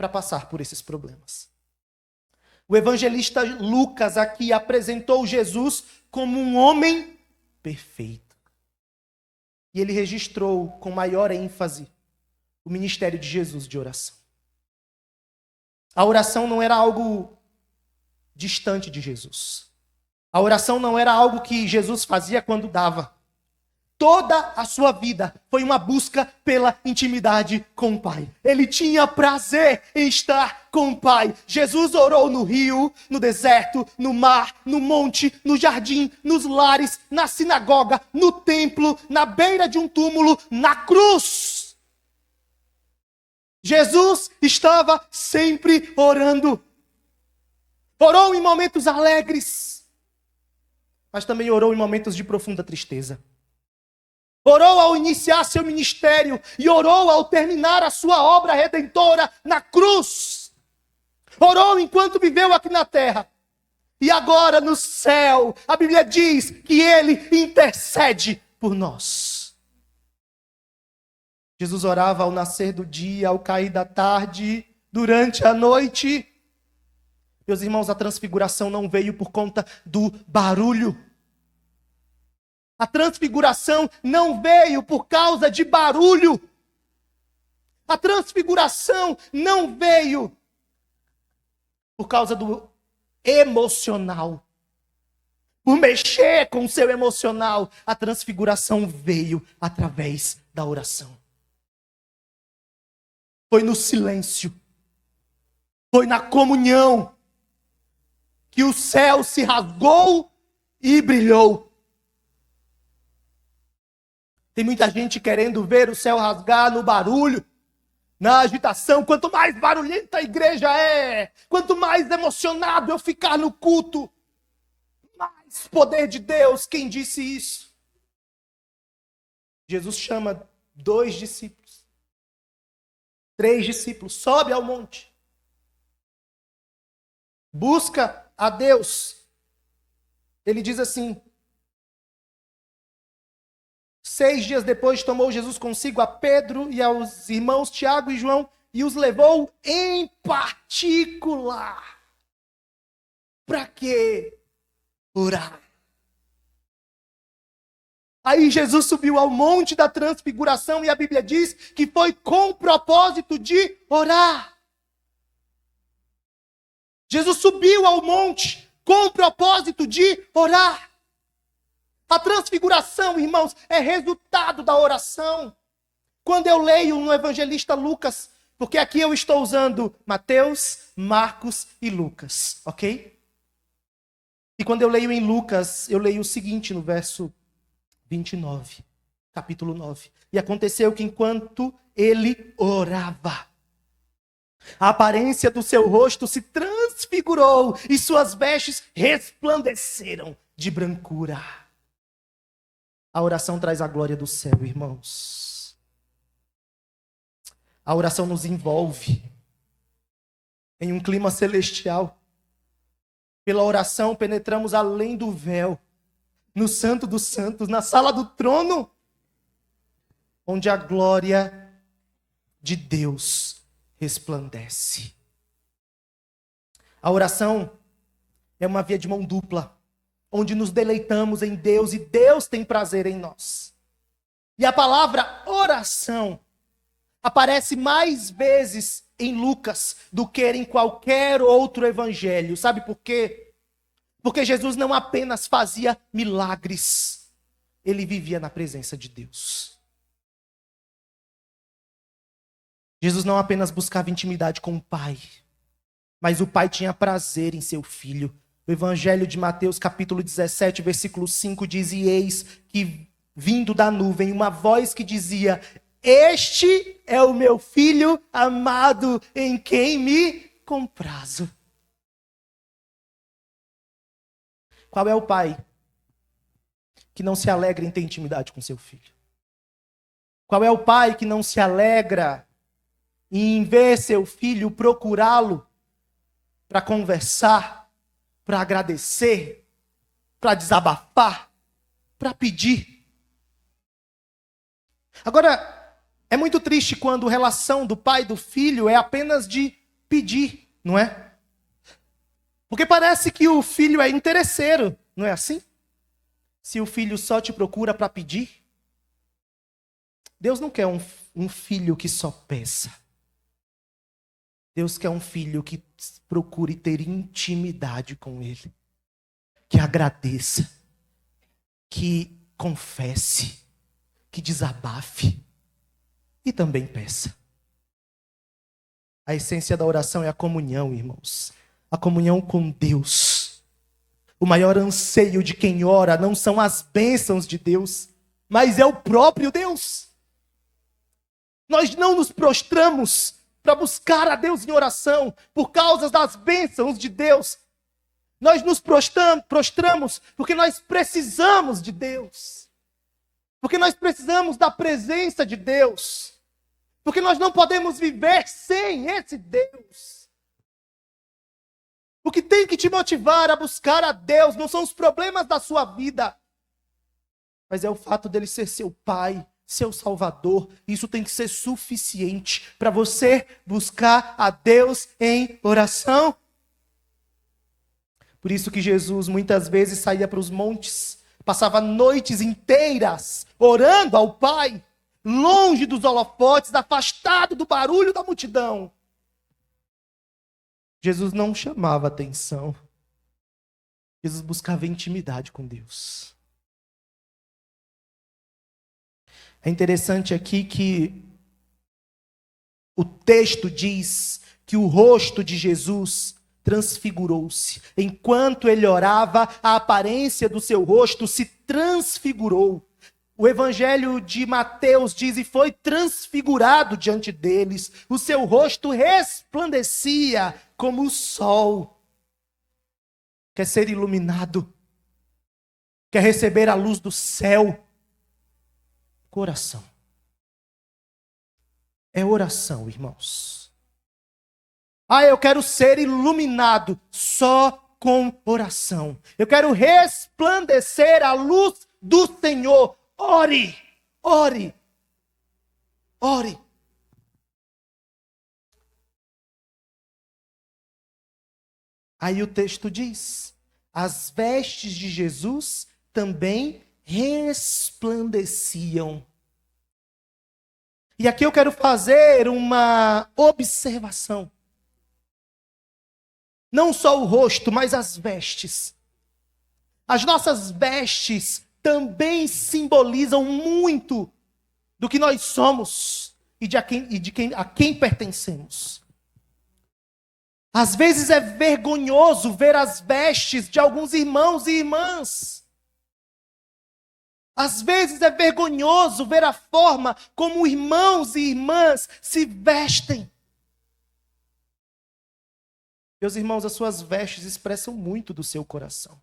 para passar por esses problemas. O evangelista Lucas aqui apresentou Jesus como um homem perfeito. E ele registrou com maior ênfase o ministério de Jesus de oração. A oração não era algo distante de Jesus. A oração não era algo que Jesus fazia quando dava. Toda a sua vida foi uma busca pela intimidade com o Pai. Ele tinha prazer em estar com o Pai. Jesus orou no rio, no deserto, no mar, no monte, no jardim, nos lares, na sinagoga, no templo, na beira de um túmulo, na cruz. Jesus estava sempre orando. Orou em momentos alegres, mas também orou em momentos de profunda tristeza. Orou ao iniciar seu ministério e orou ao terminar a sua obra redentora na cruz. Orou enquanto viveu aqui na terra. E agora no céu, a Bíblia diz que ele intercede por nós. Jesus orava ao nascer do dia, ao cair da tarde, durante a noite. Meus irmãos, a transfiguração não veio por conta do barulho. A transfiguração não veio por causa de barulho. A transfiguração não veio por causa do emocional. Por mexer com o seu emocional. A transfiguração veio através da oração. Foi no silêncio. Foi na comunhão que o céu se rasgou e brilhou. Tem muita gente querendo ver o céu rasgar no barulho, na agitação. Quanto mais barulhenta a igreja é, quanto mais emocionado eu ficar no culto, mais poder de Deus. Quem disse isso? Jesus chama 2 discípulos, 3 discípulos, sobe ao monte, busca a Deus. Ele diz assim: 6 dias depois tomou Jesus consigo a Pedro e aos irmãos Tiago e João e os levou em particular. Para quê? Orar. Aí Jesus subiu ao monte da transfiguração e a Bíblia diz que foi com o propósito de orar. Jesus subiu ao monte com o propósito de orar. A transfiguração, irmãos, é resultado da oração. Quando eu leio no evangelista Lucas, porque aqui eu estou usando Mateus, Marcos e Lucas, ok? E quando eu leio em Lucas, eu leio o seguinte no verso 29, capítulo 9. E aconteceu que enquanto ele orava, a aparência do seu rosto se transfigurou e suas vestes resplandeceram de brancura. A oração traz a glória do céu, irmãos. A oração nos envolve em um clima celestial. Pela oração penetramos além do véu, no Santo dos Santos, na sala do trono, onde a glória de Deus resplandece. A oração é uma via de mão dupla, onde nos deleitamos em Deus e Deus tem prazer em nós. E a palavra oração aparece mais vezes em Lucas do que em qualquer outro evangelho. Sabe por quê? Porque Jesus não apenas fazia milagres, ele vivia na presença de Deus. Jesus não apenas buscava intimidade com o Pai, mas o Pai tinha prazer em seu Filho. O Evangelho de Mateus, capítulo 17, versículo 5, diz: e eis que, vindo da nuvem, uma voz que dizia: este é o meu Filho amado, em quem me comprazo. Qual é o pai que não se alegra em ter intimidade com seu filho? Qual é o pai que não se alegra em ver seu filho, procurá-lo para conversar, para agradecer, para desabafar, para pedir? Agora, é muito triste quando a relação do pai e do filho é apenas de pedir, não é? Porque parece que o filho é interesseiro, não é assim? Se o filho só te procura para pedir. Deus não quer um filho que só peça. Deus quer um filho que procure ter intimidade com Ele. Que agradeça. Que confesse. Que desabafe. E também peça. A essência da oração é a comunhão, irmãos. A comunhão com Deus. O maior anseio de quem ora não são as bênçãos de Deus, mas é o próprio Deus. Nós não nos prostramos para buscar a Deus em oração por causa das bênçãos de Deus. Nós nos prostramos porque nós precisamos de Deus. Porque nós precisamos da presença de Deus. Porque nós não podemos viver sem esse Deus. O que tem que te motivar a buscar a Deus não são os problemas da sua vida, mas é o fato dele ser seu Pai, seu Salvador. Isso tem que ser suficiente para você buscar a Deus em oração. Por isso que Jesus muitas vezes saía para os montes, passava noites inteiras orando ao Pai, longe dos holofotes, afastado do barulho da multidão. Jesus não chamava atenção. Jesus buscava intimidade com Deus. É interessante aqui que o texto diz que o rosto de Jesus transfigurou-se. Enquanto ele orava, a aparência do seu rosto se transfigurou. O evangelho de Mateus diz: e foi transfigurado diante deles. O seu rosto resplandecia como o sol. Quer ser iluminado? Quer receber a luz do céu? Coração. É oração, irmãos. Eu quero ser iluminado só com oração. Eu quero resplandecer a luz do Senhor. Ore, ore, ore. Aí o texto diz: as vestes de Jesus também resplandeciam. E aqui eu quero fazer uma observação. Não só o rosto, mas as vestes. As nossas vestes também simbolizam muito do que nós somos e a quem pertencemos. Às vezes é vergonhoso ver as vestes de alguns irmãos e irmãs. Às vezes é vergonhoso ver a forma como irmãos e irmãs se vestem. Meus irmãos, as suas vestes expressam muito do seu coração.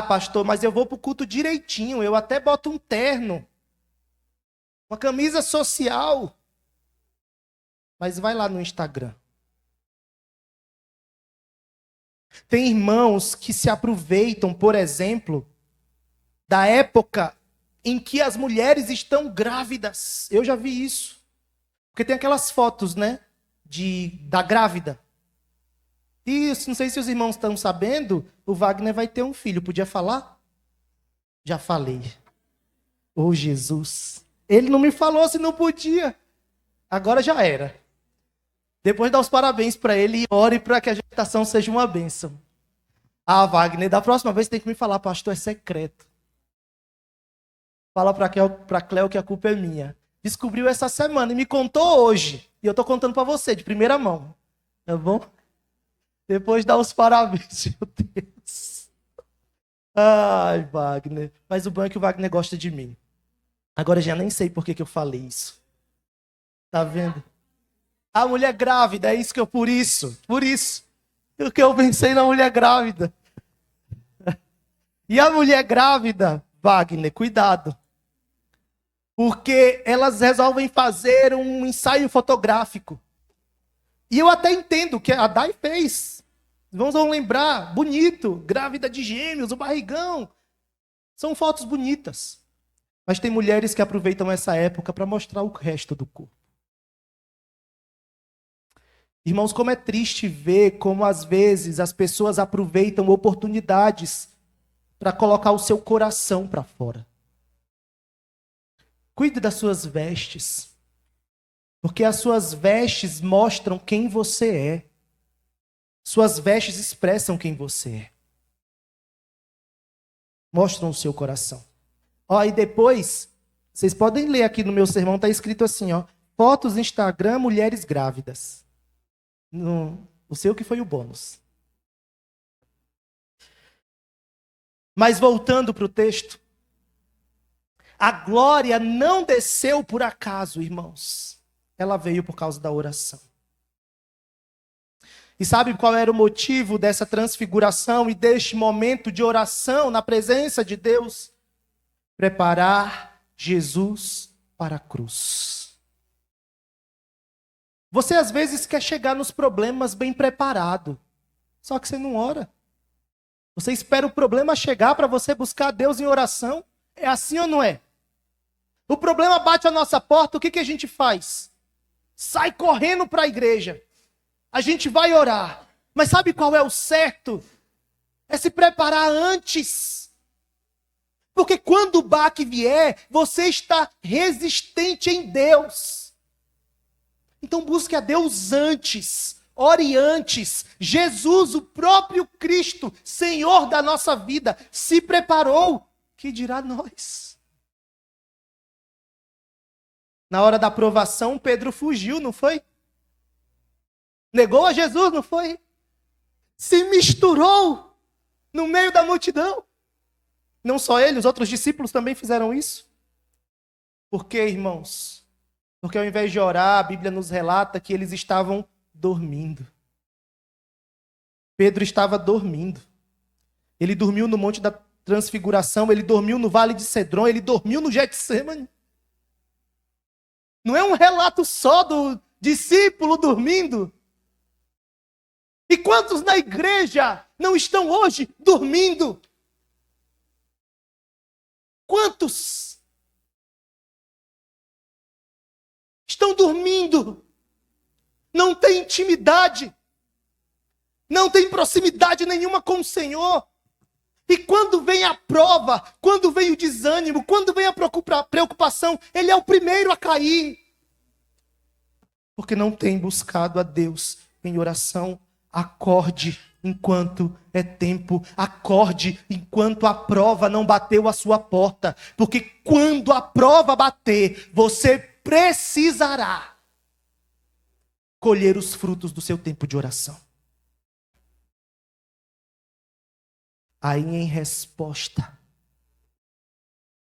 Pastor, mas eu vou para o culto direitinho, eu até boto um terno, uma camisa social. Mas vai lá no Instagram. Tem irmãos que se aproveitam, por exemplo, da época em que as mulheres estão grávidas. Eu já vi isso. Porque tem aquelas fotos, né? Da grávida. E não sei se os irmãos estão sabendo, o Wagner vai ter um filho. Podia falar? Já falei. Jesus. Ele não me falou se não podia. Agora já era. Depois dá os parabéns para ele e ore para que a gestação seja uma bênção. Wagner, da próxima vez tem que me falar, pastor, é secreto. Fala para Cléo que a culpa é minha. Descobriu essa semana e me contou hoje. E eu estou contando para você, de primeira mão. Tá bom? Depois dá os parabéns, meu Deus. Wagner. Mas o bom é que o Wagner gosta de mim. Agora já nem sei por que eu falei isso. Tá vendo? A mulher grávida, é isso que eu... Por isso. O que eu pensei na mulher grávida. E a mulher grávida, Wagner, cuidado. Porque elas resolvem fazer um ensaio fotográfico. E eu até entendo que a Dai fez. Vamos lembrar, bonito, grávida de gêmeos, o barrigão. São fotos bonitas. Mas tem mulheres que aproveitam essa época para mostrar o resto do corpo. Irmãos, como é triste ver como às vezes as pessoas aproveitam oportunidades para colocar o seu coração para fora. Cuide das suas vestes, porque as suas vestes mostram quem você é. Suas vestes expressam quem você é. Mostram o seu coração. Ó, e depois, vocês podem ler aqui no meu sermão, está escrito assim, ó, fotos no Instagram, mulheres grávidas. Não sei o que foi o bônus. Mas voltando para o texto, a glória não desceu por acaso, irmãos. Ela veio por causa da oração. E sabe qual era o motivo dessa transfiguração e deste momento de oração na presença de Deus? Preparar Jesus para a cruz. Você às vezes quer chegar nos problemas bem preparado, só que você não ora. Você espera o problema chegar para você buscar Deus em oração? É assim ou não é? O problema bate a nossa porta, o que a gente faz? Sai correndo para a igreja. A gente vai orar. Mas sabe qual é o certo? É se preparar antes. Porque quando o baque vier, você está resistente em Deus. Então busque a Deus antes. Ore antes. Jesus, o próprio Cristo, Senhor da nossa vida, se preparou. Que dirá nós? Na hora da provação, Pedro fugiu, não foi? Negou a Jesus, não foi? Se misturou no meio da multidão. Não só ele, os outros discípulos também fizeram isso. Por quê, irmãos? Porque ao invés de orar, a Bíblia nos relata que eles estavam dormindo. Pedro estava dormindo. Ele dormiu no Monte da Transfiguração, ele dormiu no Vale de Cedron, ele dormiu no Getsêmani. Não é um relato só do discípulo dormindo. E quantos na igreja não estão hoje dormindo? Quantos estão dormindo? Não tem intimidade, não tem proximidade nenhuma com o Senhor. E quando vem a prova, quando vem o desânimo, quando vem a preocupação, ele é o primeiro a cair. Porque não tem buscado a Deus em oração. Acorde enquanto é tempo. Acorde enquanto a prova não bateu a sua porta. Porque quando a prova bater, você precisará colher os frutos do seu tempo de oração. Aí, em resposta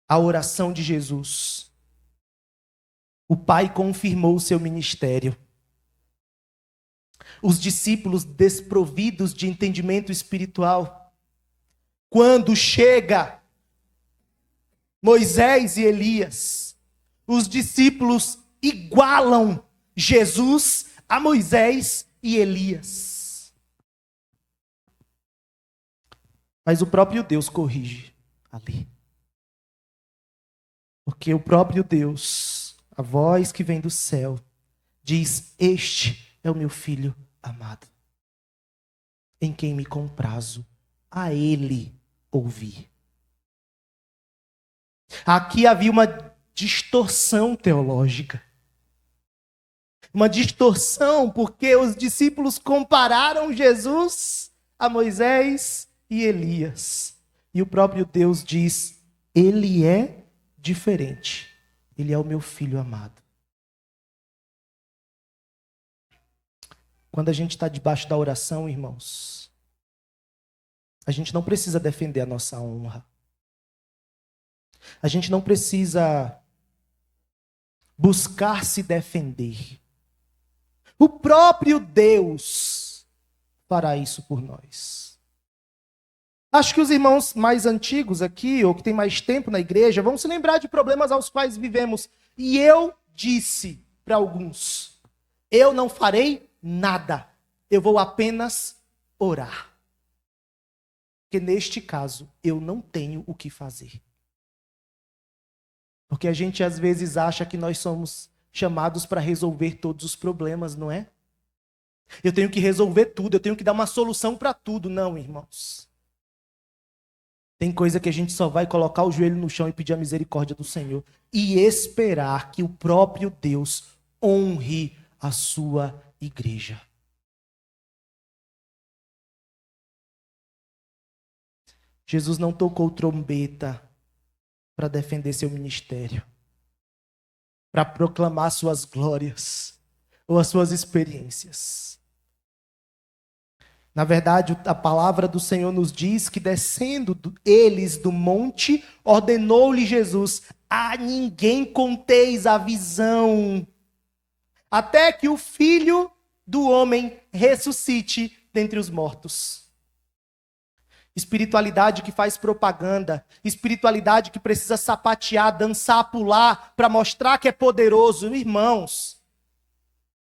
à oração de Jesus, o Pai confirmou o seu ministério. Os discípulos desprovidos de entendimento espiritual, quando chega Moisés e Elias, os discípulos igualam Jesus a Moisés e Elias. Mas o próprio Deus corrige ali. Porque o próprio Deus, a voz que vem do céu, diz: este é o meu filho amado, em quem me comprazo, a ele ouvir. Aqui havia uma distorção teológica. Uma distorção porque os discípulos compararam Jesus a Moisés e Elias. E o próprio Deus diz: ele é diferente. Ele é o meu filho amado. Quando a gente está debaixo da oração, irmãos, a gente não precisa defender a nossa honra. A gente não precisa buscar se defender. O próprio Deus fará isso por nós. Acho que os irmãos mais antigos aqui, ou que têm mais tempo na igreja, vão se lembrar de problemas aos quais vivemos. E eu disse para alguns: eu não farei nada, eu vou apenas orar. Porque neste caso, eu não tenho o que fazer. Porque a gente às vezes acha que nós somos chamados para resolver todos os problemas, não é? Eu tenho que resolver tudo, eu tenho que dar uma solução para tudo. Não, irmãos. Tem coisa que a gente só vai colocar o joelho no chão e pedir a misericórdia do Senhor e esperar que o próprio Deus honre a sua igreja. Jesus não tocou trombeta para defender seu ministério, para proclamar suas glórias ou as suas experiências. Na verdade, a palavra do Senhor nos diz que descendo eles do monte, ordenou-lhe Jesus: a ninguém conteis a visão, até que o Filho do Homem ressuscite dentre os mortos. Espiritualidade que faz propaganda, espiritualidade que precisa sapatear, dançar, pular, para mostrar que é poderoso. Irmãos,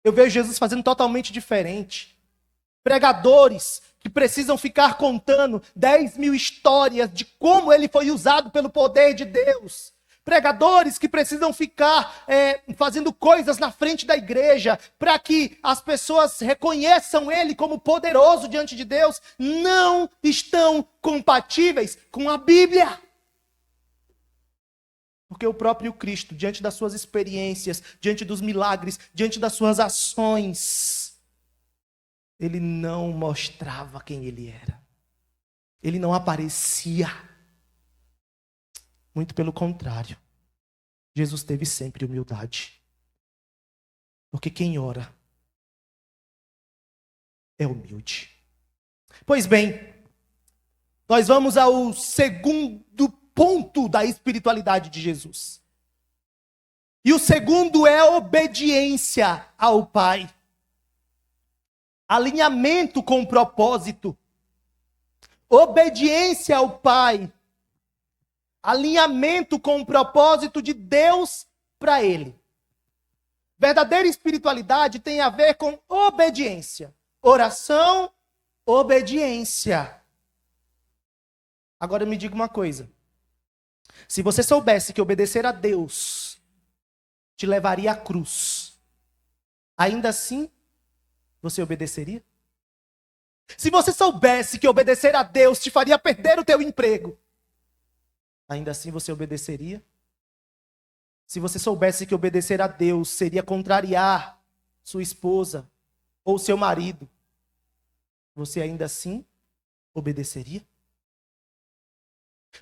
eu vejo Jesus fazendo totalmente diferente. Pregadores que precisam ficar contando 10.000 histórias de como ele foi usado pelo poder de Deus. Pregadores que precisam ficar fazendo coisas na frente da igreja para que as pessoas reconheçam ele como poderoso diante de Deus, não estão compatíveis com a Bíblia. Porque o próprio Cristo, diante das suas experiências, diante dos milagres, diante das suas ações, ele não mostrava quem ele era. Ele não aparecia. Muito pelo contrário. Jesus teve sempre humildade. Porque quem ora é humilde. Pois bem, nós vamos ao segundo ponto da espiritualidade de Jesus. E o segundo é a obediência ao Pai. Alinhamento com o propósito. Obediência ao Pai. Alinhamento com o propósito de Deus para ele. Verdadeira espiritualidade tem a ver com obediência. Oração, obediência. Agora me diga uma coisa. Se você soubesse que obedecer a Deus te levaria à cruz, ainda assim você obedeceria? Se você soubesse que obedecer a Deus te faria perder o teu emprego, ainda assim você obedeceria? Se você soubesse que obedecer a Deus seria contrariar sua esposa ou seu marido, você ainda assim obedeceria?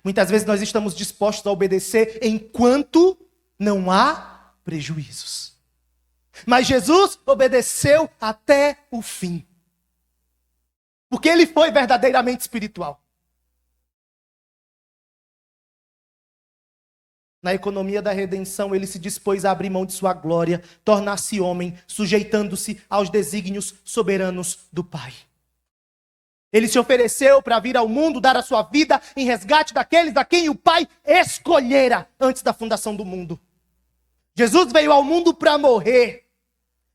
Muitas vezes nós estamos dispostos a obedecer enquanto não há prejuízos. Mas Jesus obedeceu até o fim. Porque ele foi verdadeiramente espiritual. Na economia da redenção, ele se dispôs a abrir mão de sua glória, tornar-se homem, sujeitando-se aos desígnios soberanos do Pai. Ele se ofereceu para vir ao mundo, dar a sua vida em resgate daqueles a quem o Pai escolhera antes da fundação do mundo. Jesus veio ao mundo para morrer.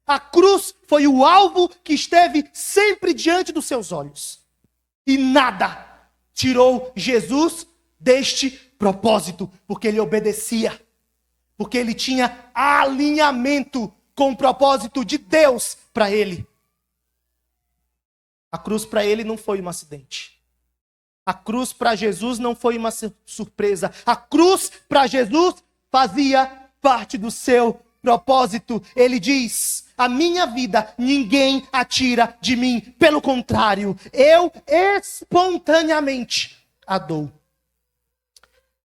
A cruz foi o alvo que esteve sempre diante dos seus olhos. E nada tirou Jesus deste propósito, porque ele obedecia. Porque ele tinha alinhamento com o propósito de Deus para ele. A cruz para ele não foi um acidente. A cruz para Jesus não foi uma surpresa. A cruz para Jesus fazia parte do seu propósito. Ele diz: a minha vida ninguém a tira de mim. Pelo contrário, eu espontaneamente a dou.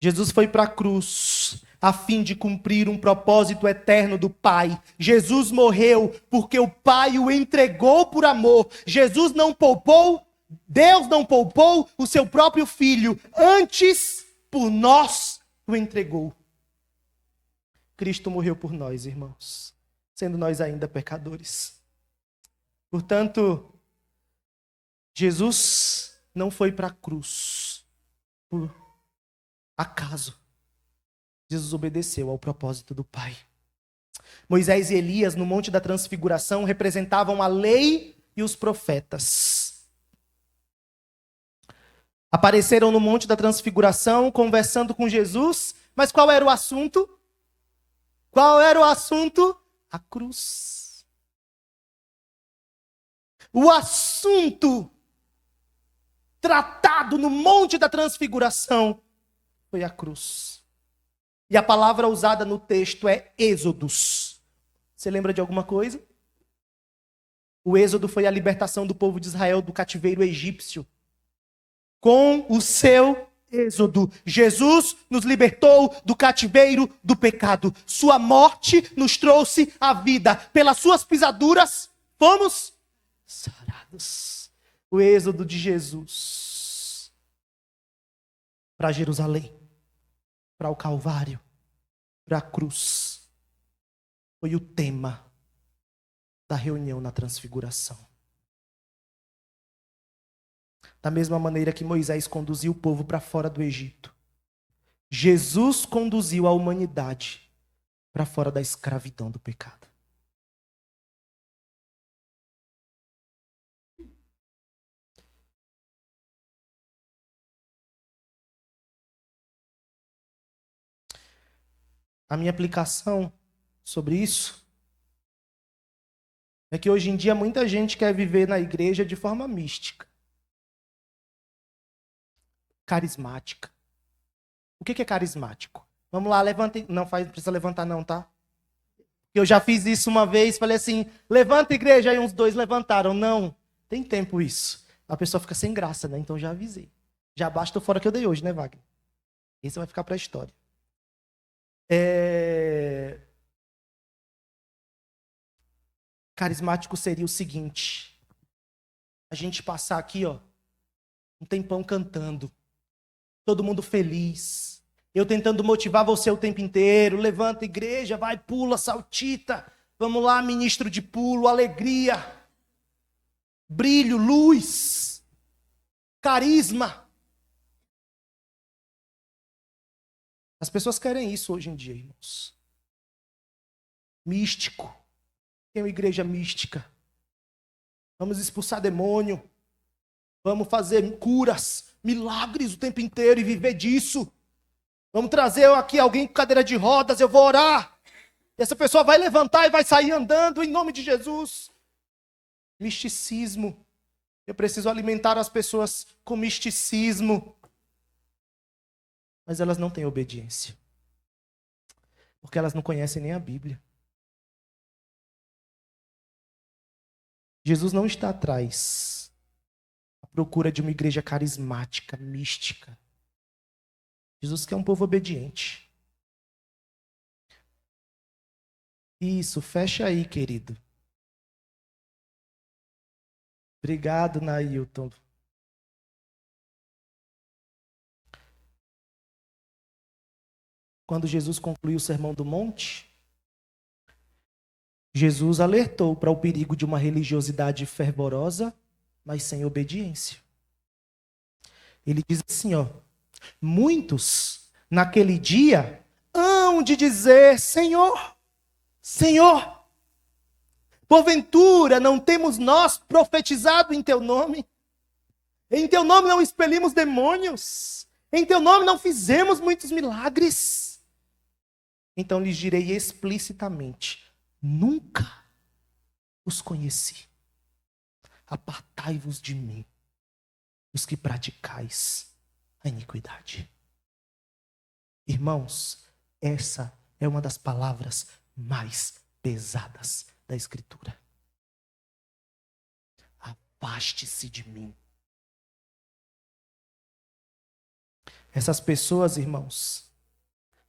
Jesus foi para a cruz a fim de cumprir um propósito eterno do Pai. Jesus morreu porque o Pai o entregou por amor. Jesus não poupou, Deus não poupou o seu próprio Filho. Antes, por nós, o entregou. Cristo morreu por nós, irmãos, sendo nós ainda pecadores. Portanto, Jesus não foi para a cruz por acaso. Jesus obedeceu ao propósito do Pai. Moisés e Elias, no Monte da Transfiguração, representavam a lei e os profetas. Apareceram no Monte da Transfiguração, conversando com Jesus, mas qual era o assunto? Qual era o assunto? A cruz. O assunto tratado no Monte da Transfiguração foi a cruz. E a palavra usada no texto é êxodos. Você lembra de alguma coisa? O êxodo foi a libertação do povo de Israel do cativeiro egípcio. Com o seu êxodo, Jesus nos libertou do cativeiro do pecado. Sua morte nos trouxe a vida. Pelas suas pisaduras, fomos sarados. O êxodo de Jesus para Jerusalém, para o Calvário, para a cruz, foi o tema da reunião na Transfiguração. Da mesma maneira que Moisés conduziu o povo para fora do Egito, Jesus conduziu a humanidade para fora da escravidão do pecado. A minha aplicação sobre isso é que hoje em dia muita gente quer viver na igreja de forma mística, carismática. O que é carismático? Vamos lá, levanta. Não precisa levantar não, tá? Eu já fiz isso uma vez, falei assim, levanta igreja, aí uns 2 levantaram. Não, tem tempo isso. A pessoa fica sem graça, né? Então já avisei. Já basta o fora que eu dei hoje, né, Wagner? Esse vai ficar para a história. Carismático seria o seguinte: a gente passar aqui, ó, um tempão cantando, todo mundo feliz, eu tentando motivar você o tempo inteiro, levanta igreja, vai, pula, saltita, vamos lá, ministro de pulo, alegria, brilho, luz, carisma. As pessoas querem isso hoje em dia, irmãos. Místico. Tem uma igreja mística. Vamos expulsar demônio. Vamos fazer curas, milagres o tempo inteiro e viver disso. Vamos trazer aqui alguém com cadeira de rodas, eu vou orar. E essa pessoa vai levantar e vai sair andando em nome de Jesus. Misticismo. Eu preciso alimentar as pessoas com misticismo. Mas elas não têm obediência. Porque elas não conhecem nem a Bíblia. Jesus não está atrás à procura de uma igreja carismática, mística. Jesus quer um povo obediente. Isso, fecha aí, querido. Obrigado, Nailton. Quando Jesus concluiu o Sermão do Monte, Jesus alertou para o perigo de uma religiosidade fervorosa, mas sem obediência. Ele diz assim, ó: muitos naquele dia hão de dizer: Senhor, Senhor, porventura não temos nós profetizado em teu nome? Em teu nome não expelimos demônios? Em teu nome não fizemos muitos milagres? Então lhes direi explicitamente: nunca os conheci. Apartai-vos de mim, os que praticais a iniquidade. Irmãos, essa é uma das palavras mais pesadas da Escritura. Afaste-se de mim. Essas pessoas, irmãos,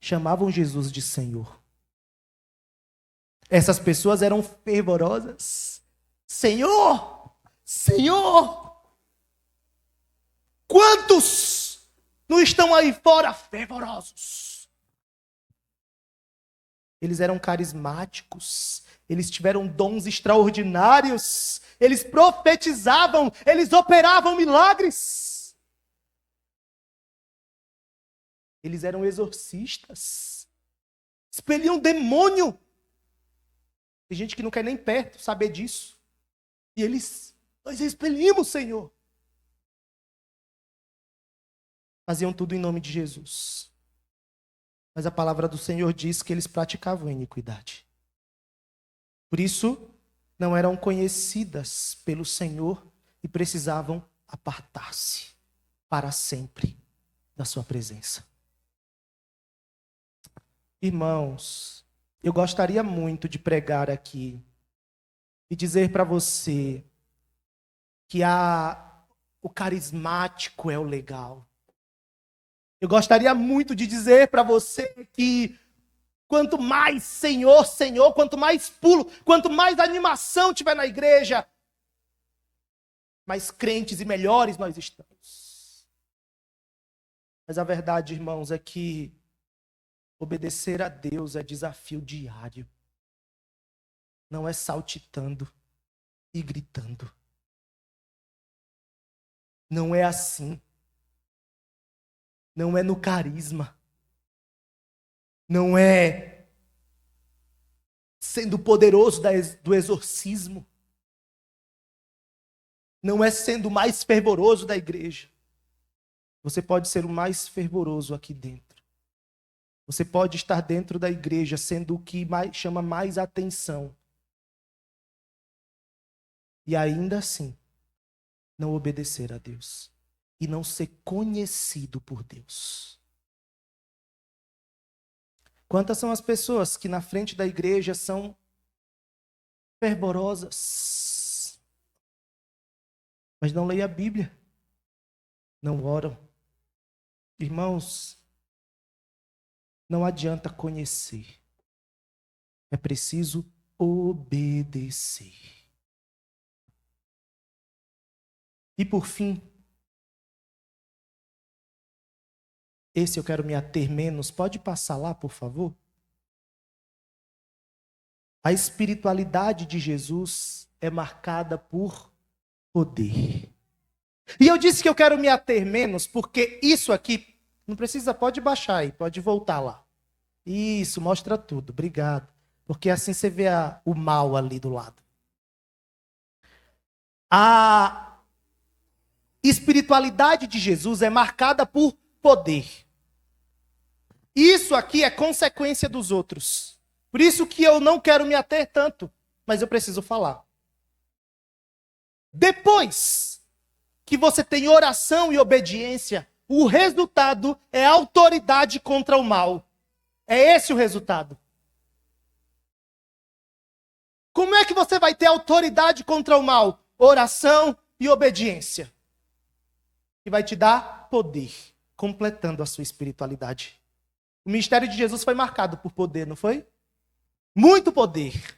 chamavam Jesus de Senhor. Essas pessoas eram fervorosas. Senhor! Senhor! Quantos não estão aí fora fervorosos? Eles eram carismáticos. Eles tiveram dons extraordinários. Eles profetizavam. Eles operavam milagres. Eles eram exorcistas. Expeliam demônio. Tem gente que não quer nem perto saber disso. E nós expelimos, Senhor. Faziam tudo em nome de Jesus. Mas a palavra do Senhor diz que eles praticavam a iniquidade. Por isso, não eram conhecidas pelo Senhor e precisavam apartar-se para sempre da sua presença. Irmãos, eu gostaria muito de pregar aqui e dizer para você que o carismático é o legal. Eu gostaria muito de dizer para você que quanto mais Senhor, Senhor, quanto mais pulo, quanto mais animação tiver na igreja, mais crentes e melhores nós estamos. Mas a verdade, irmãos, é que obedecer a Deus é desafio diário. Não é saltitando e gritando. Não é assim. Não é no carisma. Não é sendo poderoso do exorcismo. Não é sendo o mais fervoroso da igreja. Você pode ser o mais fervoroso aqui dentro. Você pode estar dentro da igreja sendo o que chama mais atenção. E ainda assim, não obedecer a Deus. E não ser conhecido por Deus. Quantas são as pessoas que na frente da igreja são fervorosas, mas não leem a Bíblia, não oram. Irmãos, não adianta conhecer, é preciso obedecer. E por fim, esse eu quero me ater menos. Pode passar lá, por favor? A espiritualidade de Jesus é marcada por poder. E eu disse que eu quero me ater menos porque isso aqui, não precisa, pode baixar aí, pode voltar lá. Isso, mostra tudo, obrigado. Porque assim você vê o mal ali do lado. A espiritualidade de Jesus é marcada por poder. Isso aqui é consequência dos outros. Por isso que eu não quero me ater tanto, mas eu preciso falar. Depois que você tem oração e obediência, o resultado é autoridade contra o mal. É esse o resultado. Como é que você vai ter autoridade contra o mal? Oração e obediência. Que vai te dar poder, completando a sua espiritualidade. O ministério de Jesus foi marcado por poder, não foi? Muito poder.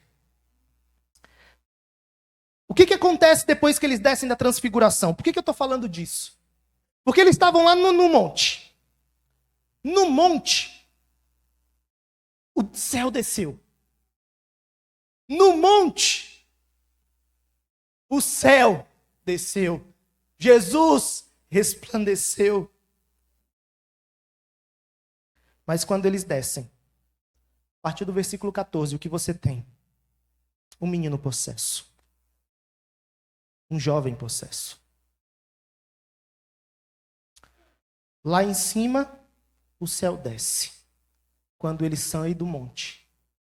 O que acontece depois que eles descem da transfiguração? Por que eu estou falando disso? Porque eles estavam lá no monte. No monte, o céu desceu. No monte, o céu desceu. Jesus resplandeceu. Mas quando eles descem, a partir do versículo 14, o que você tem? Um menino possesso. Um jovem possesso. Lá em cima, o céu desce. Quando eles saem do monte,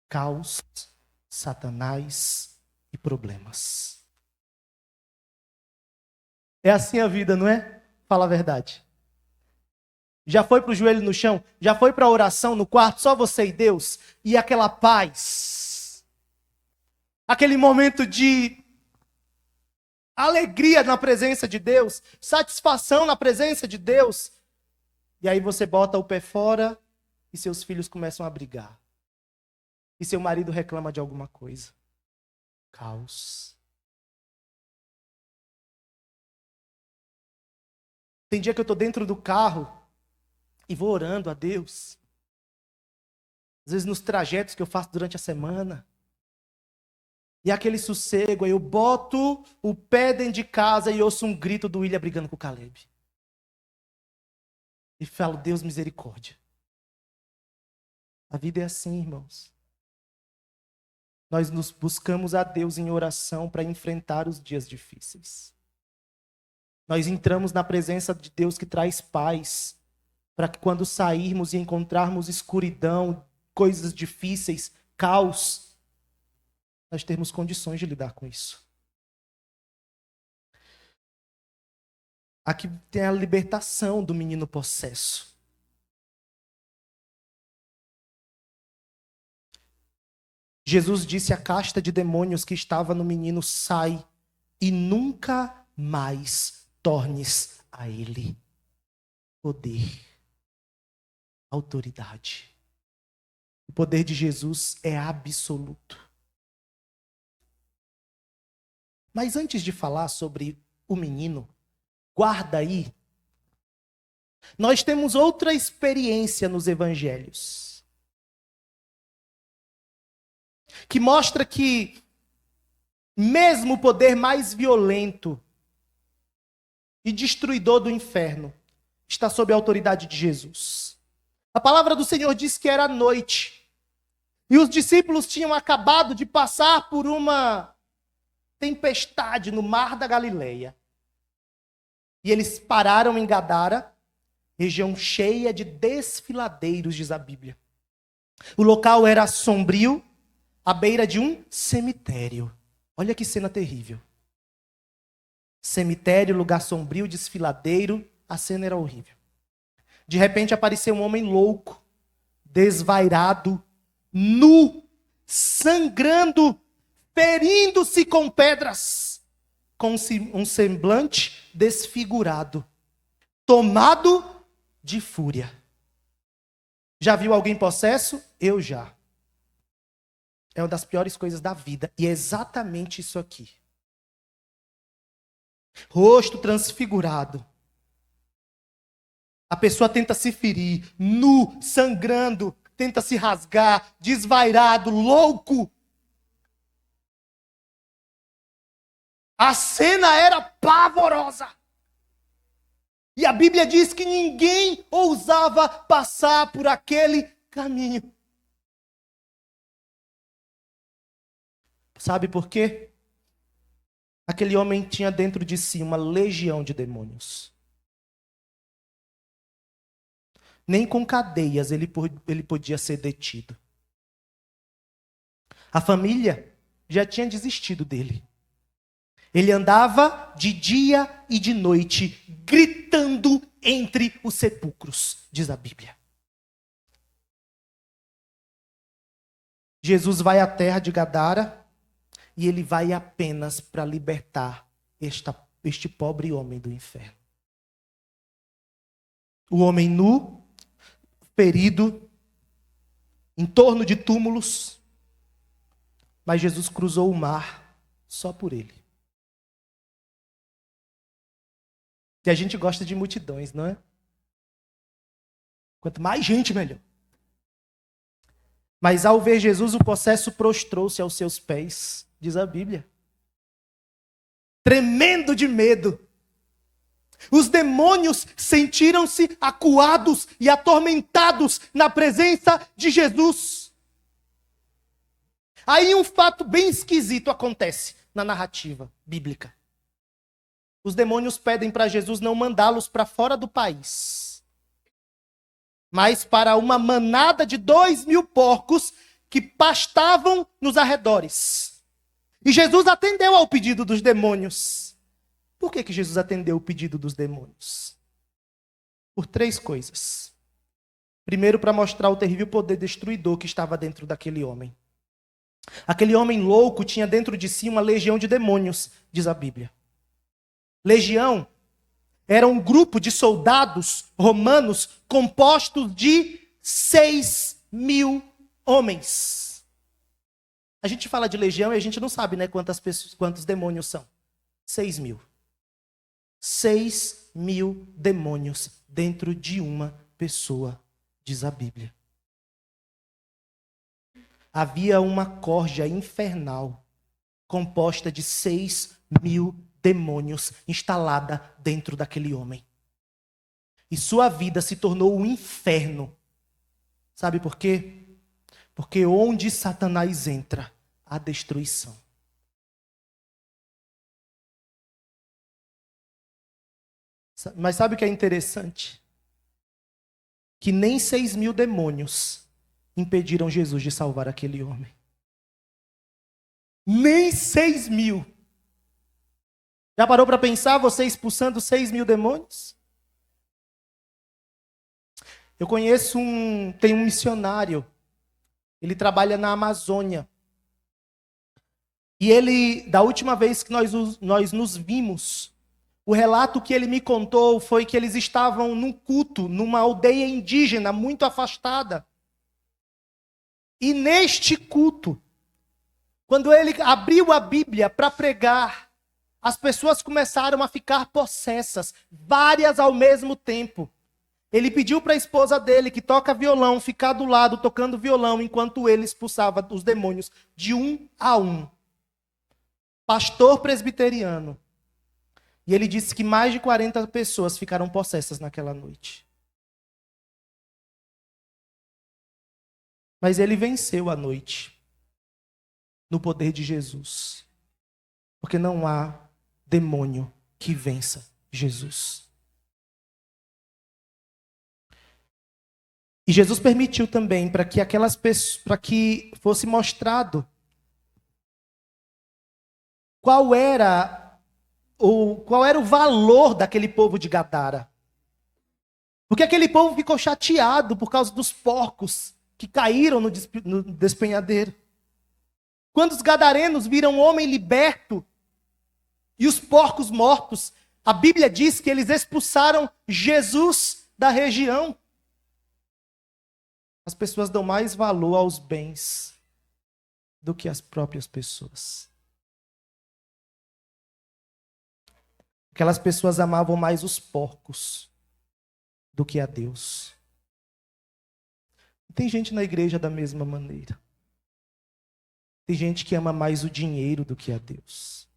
caos, Satanás e problemas. É assim a vida, não é? Fala a verdade. Já foi para o joelho no chão? Já foi para a oração no quarto? Só você e Deus? E aquela paz? Aquele momento de alegria na presença de Deus? Satisfação na presença de Deus? E aí você bota o pé fora e seus filhos começam a brigar. E seu marido reclama de alguma coisa. Caos. Tem dia que eu estou dentro do carro e vou orando a Deus. Às vezes nos trajetos que eu faço durante a semana. E aquele sossego, aí eu boto o pé dentro de casa e ouço um grito do William brigando com o Caleb. E falo, Deus, misericórdia. A vida é assim, irmãos. Nós nos buscamos a Deus em oração para enfrentar os dias difíceis. Nós entramos na presença de Deus que traz paz, para que quando sairmos e encontrarmos escuridão, coisas difíceis, caos, nós termos condições de lidar com isso. Aqui tem a libertação do menino possesso. Jesus disse à casta de demônios que estava no menino: sai e nunca mais tornes a ele. Poder, autoridade. O poder de Jesus é absoluto. Mas antes de falar sobre o menino, guarda aí, nós temos outra experiência nos evangelhos, que mostra que mesmo o poder mais violento e destruidor do inferno está sob a autoridade de Jesus. A palavra do Senhor diz que era noite, e os discípulos tinham acabado de passar por uma tempestade no mar da Galileia. E eles pararam em Gadara, região cheia de desfiladeiros, diz a Bíblia. O local era sombrio, à beira de um cemitério. Olha que cena terrível. Cemitério, lugar sombrio, desfiladeiro, a cena era horrível. De repente apareceu um homem louco, desvairado, nu, sangrando, ferindo-se com pedras, com um semblante desfigurado, tomado de fúria. Já viu alguém possesso? Eu já. É uma das piores coisas da vida. E é exatamente isso aqui. Rosto transfigurado. A pessoa tenta se ferir, nu, sangrando, tenta se rasgar, desvairado, louco. A cena era pavorosa. E a Bíblia diz que ninguém ousava passar por aquele caminho. Sabe por quê? Aquele homem tinha dentro de si uma legião de demônios. Nem com cadeias ele podia ser detido. A família já tinha desistido dele. Ele andava de dia e de noite, gritando entre os sepulcros, diz a Bíblia. Jesus vai à terra de Gadara e ele vai apenas para libertar este pobre homem do inferno. O homem nu, ferido, em torno de túmulos, mas Jesus cruzou o mar só por ele. E a gente gosta de multidões, não é? Quanto mais gente, melhor. Mas ao ver Jesus, o possesso prostrou-se aos seus pés, diz a Bíblia. Tremendo de medo. Os demônios sentiram-se acuados e atormentados na presença de Jesus. Aí um fato bem esquisito acontece na narrativa bíblica. Os demônios pedem para Jesus não mandá-los para fora do país, mas para uma manada de 2.000 porcos que pastavam nos arredores. E Jesus atendeu ao pedido dos demônios. Por que Jesus atendeu o pedido dos demônios? Por 3 coisas. Primeiro, para mostrar o terrível poder destruidor que estava dentro daquele homem. Aquele homem louco tinha dentro de si uma legião de demônios, diz a Bíblia. Legião era um grupo de soldados romanos compostos de 6.000 homens. A gente fala de legião e a gente não sabe, né, quantos demônios são. 6.000. 6.000 demônios dentro de uma pessoa, diz a Bíblia. Havia uma corja infernal composta de 6.000 demônios instalada dentro daquele homem. E sua vida se tornou um inferno. Sabe por quê? Porque onde Satanás entra, há destruição. Mas sabe o que é interessante? Que nem 6.000 demônios impediram Jesus de salvar aquele homem. Nem 6.000. Já parou para pensar você expulsando 6.000 demônios? Eu conheço tem um missionário, ele trabalha na Amazônia. E ele, da última vez que nós nos vimos, o relato que ele me contou foi que eles estavam num culto, numa aldeia indígena muito afastada. E neste culto, quando ele abriu a Bíblia para pregar, as pessoas começaram a ficar possessas, várias ao mesmo tempo. Ele pediu para a esposa dele, que toca violão, ficar do lado tocando violão, enquanto ele expulsava os demônios de um a um. Pastor presbiteriano. E ele disse que mais de 40 pessoas ficaram possessas naquela noite. Mas ele venceu a noite no poder de Jesus. Porque não há demônio que vença Jesus. E Jesus permitiu também para que aquelas pessoas, para que fosse mostrado qual era o valor daquele povo de Gadara. Porque aquele povo ficou chateado por causa dos porcos que caíram no despenhadeiro. Quando os gadarenos viram um homem liberto e os porcos mortos, a Bíblia diz que eles expulsaram Jesus da região. As pessoas dão mais valor aos bens do que às próprias pessoas. Aquelas pessoas amavam mais os porcos do que a Deus. Tem gente na igreja da mesma maneira. Tem gente que ama mais o dinheiro do que a Deus.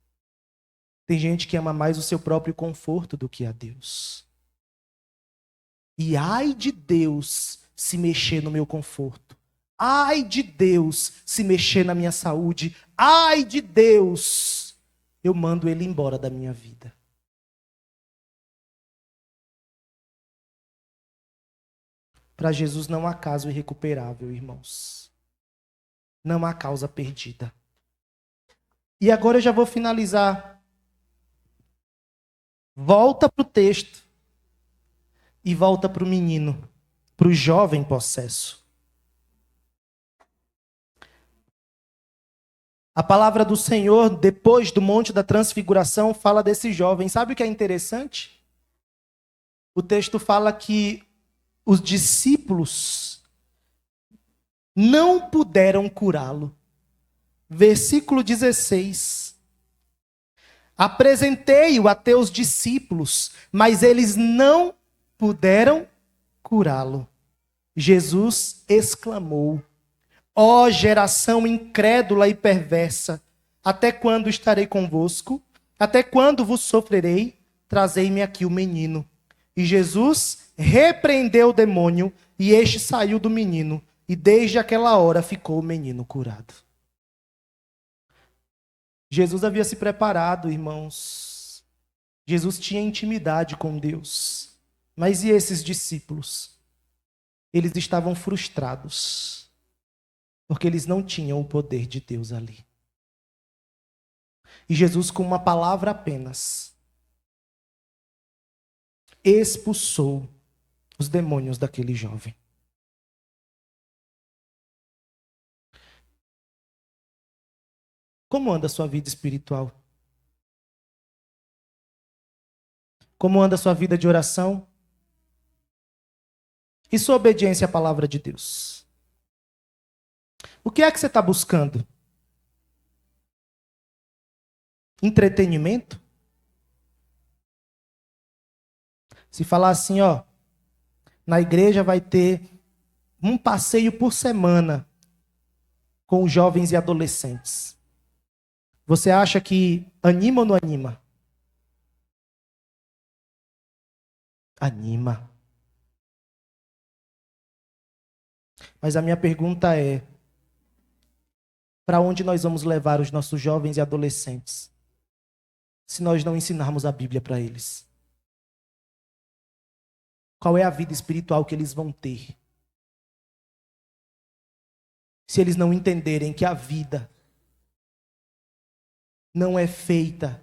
Tem gente que ama mais o seu próprio conforto do que a Deus. E ai de Deus se mexer no meu conforto. Ai de Deus se mexer na minha saúde. Ai de Deus, eu mando ele embora da minha vida. Para Jesus não há caso irrecuperável, irmãos. Não há causa perdida. E agora eu já vou finalizar. Volta para o texto. E volta para o menino. Para o jovem possesso. A palavra do Senhor, depois do Monte da Transfiguração, fala desse jovem. Sabe o que é interessante? O texto fala que os discípulos não puderam curá-lo. Versículo 16. Apresentei-o a teus discípulos, mas eles não puderam curá-lo. Jesus exclamou: ó geração incrédula e perversa, até quando estarei convosco? Até quando vos sofrerei? Trazei-me aqui o menino. E Jesus repreendeu o demônio, e este saiu do menino, e desde aquela hora ficou o menino curado. Jesus havia se preparado, irmãos. Jesus tinha intimidade com Deus. Mas e esses discípulos? Eles estavam frustrados, porque eles não tinham o poder de Deus ali. E Jesus, com uma palavra apenas, expulsou os demônios daquele jovem. Como anda a sua vida espiritual? Como anda a sua vida de oração? E sua obediência à palavra de Deus? O que é que você está buscando? Entretenimento? Se falar assim, ó, na igreja vai ter um passeio por semana com os jovens e adolescentes. Você acha que anima ou não anima? Anima. Mas a minha pergunta é: para onde nós vamos levar os nossos jovens e adolescentes, se nós não ensinarmos a Bíblia para eles? Qual é a vida espiritual que eles vão ter? Se eles não entenderem que a vida não é feita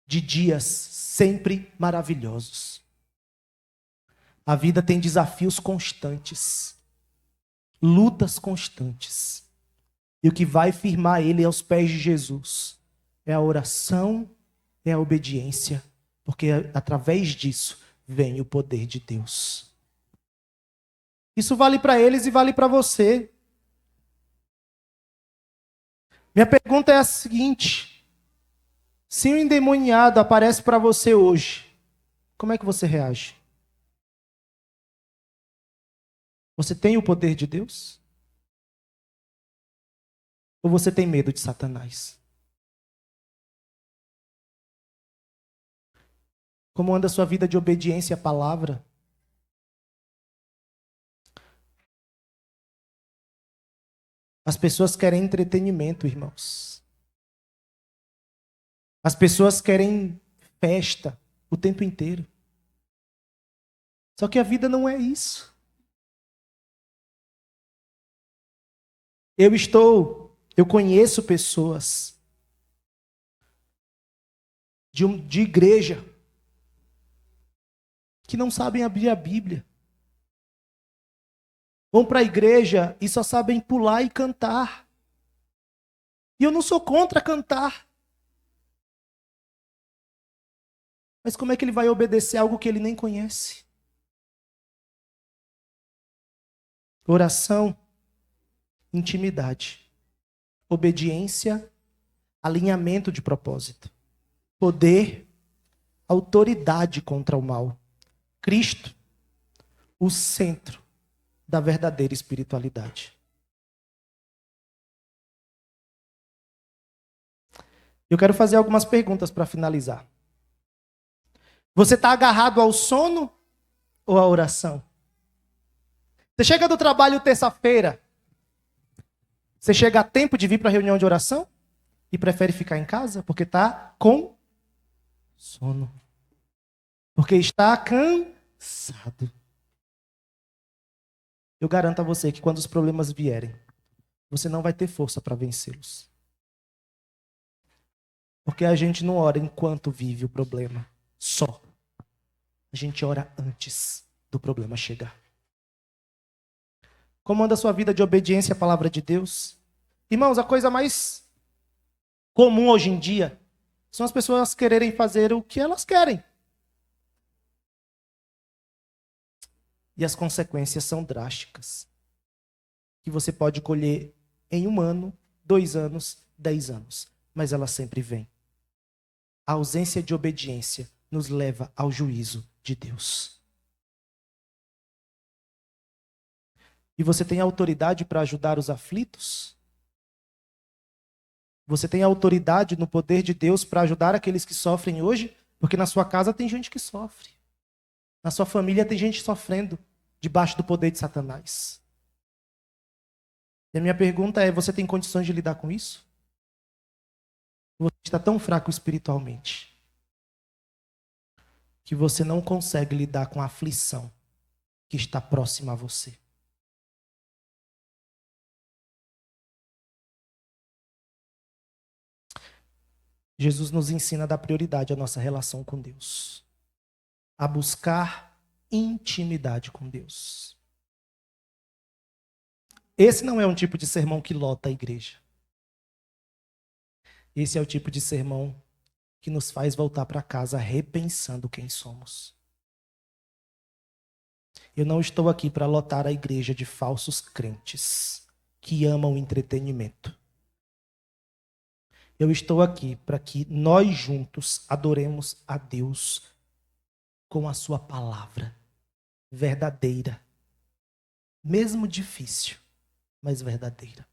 de dias sempre maravilhosos. A vida tem desafios constantes, lutas constantes. E o que vai firmar ele aos pés de Jesus é a oração, é a obediência, porque através disso vem o poder de Deus. Isso vale para eles e vale para você. Minha pergunta é a seguinte: se um endemoniado aparece para você hoje, como é que você reage? Você tem o poder de Deus? Ou você tem medo de Satanás? Como anda a sua vida de obediência à palavra? As pessoas querem entretenimento, irmãos. As pessoas querem festa o tempo inteiro. Só que a vida não é isso. Eu conheço pessoas de igreja que não sabem abrir a Bíblia. Vão para a igreja e só sabem pular e cantar. E eu não sou contra cantar. Mas como é que ele vai obedecer algo que ele nem conhece? Oração, intimidade, obediência, alinhamento de propósito, poder, autoridade contra o mal. Cristo, o centro da verdadeira espiritualidade. Eu quero fazer algumas perguntas para finalizar. Você está agarrado ao sono ou à oração? Você chega do trabalho terça-feira, você chega a tempo de vir para a reunião de oração e prefere ficar em casa porque está com sono. Porque está cansado. Eu garanto a você que quando os problemas vierem, você não vai ter força para vencê-los. Porque a gente não ora enquanto vive o problema só. A gente ora antes do problema chegar. Como anda a sua vida de obediência à palavra de Deus? Irmãos, a coisa mais comum hoje em dia são as pessoas quererem fazer o que elas querem. E as consequências são drásticas. Que você pode colher em 1 ano, 2 anos, 10 anos. Mas ela sempre vem. A ausência de obediência nos leva ao juízo de Deus. E você tem autoridade para ajudar os aflitos? Você tem autoridade no poder de Deus para ajudar aqueles que sofrem hoje? Porque na sua casa tem gente que sofre. Na sua família tem gente sofrendo debaixo do poder de Satanás. E a minha pergunta é, você tem condições de lidar com isso? Você está tão fraco espiritualmente que você não consegue lidar com a aflição que está próxima a você. Jesus nos ensina a dar prioridade à nossa relação com Deus. A buscar intimidade com Deus. Esse não é um tipo de sermão que lota a igreja. Esse é o tipo de sermão que nos faz voltar para casa repensando quem somos. Eu não estou aqui para lotar a igreja de falsos crentes que amam o entretenimento. Eu estou aqui para que nós juntos adoremos a Deus com a sua palavra verdadeira, mesmo difícil, mas verdadeira.